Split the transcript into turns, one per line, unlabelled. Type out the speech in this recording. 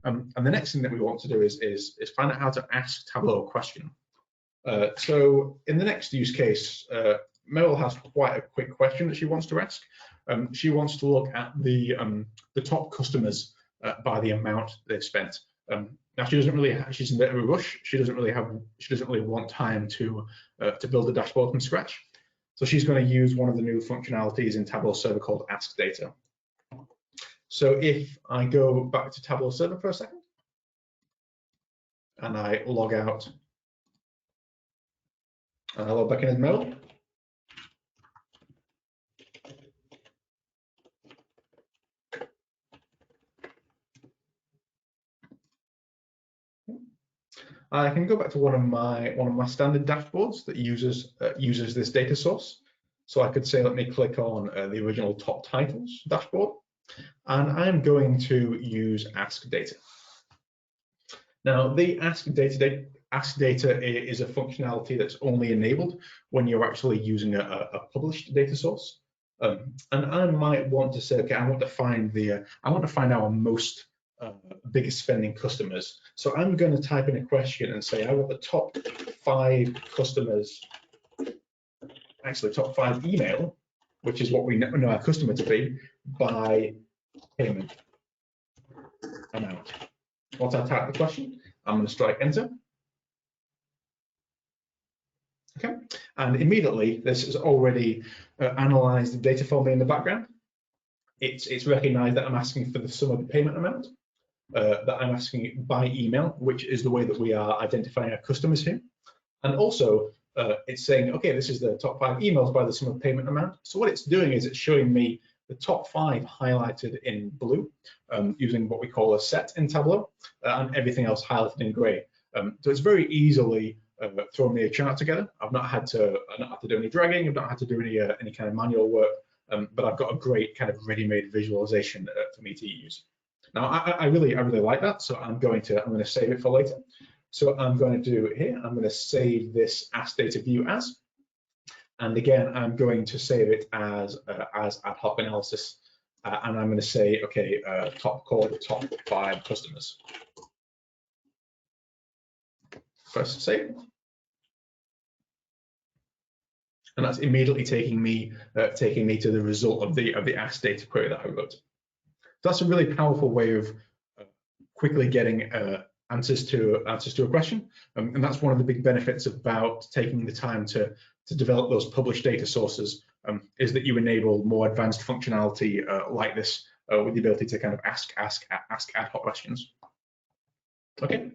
And the next thing that we want to do is find out how to ask Tableau a question. So in the next use case, Meryl has quite a quick question that she wants to ask. She wants to look at the top customers by the amount they've spent. Now she's in a bit of a rush. She doesn't really want time to build a dashboard from scratch. So she's going to use one of the new functionalities in Tableau Server called Ask Data. So if I go back to Tableau Server for a second, and I log out, and I log back in as Meryl. I can go back to one of my standard dashboards that uses this data source. So I could say, let me click on the original top titles dashboard, and I'm going to use Ask Data. Now, the Ask Data is a functionality that's only enabled when you're actually using a published data source. And I might want to say, okay, I want to find our most biggest spending customers. So I'm going to type in a question and say I want the top 5 customers, actually top 5 email, which is what we know our customer to be, by payment amount. Once I type the question, I'm going to strike enter. Okay, and immediately this has already analyzed the data for me in the background. It's recognized that I'm asking for the sum of the payment amount, that I'm asking by email, which is the way that we are identifying our customers here. And also it's saying, okay, this is the top 5 emails by the sum of payment amount. So what it's doing is it's showing me the top 5 highlighted in blue, using what we call a set in Tableau, and everything else highlighted in gray. So it's very easily thrown me a chart together. I've not had to do any dragging. I've not had to do any kind of manual work, but I've got a great kind of ready-made visualization for me to use. Now I really like that. So I'm going to save it for later. So I'm going to do here. I'm going to save this Ask Data view as. And again, I'm going to save it as ad hoc analysis, and I'm going to say, okay, top 5 customers. Press save, and that's immediately taking me to the result of the Ask Data query that I wrote. So that's a really powerful way of quickly getting answers to a question, and that's one of the big benefits about taking the time to develop those published data sources, is that you enable more advanced functionality like this with the ability to kind of ask ad hoc questions. Okay.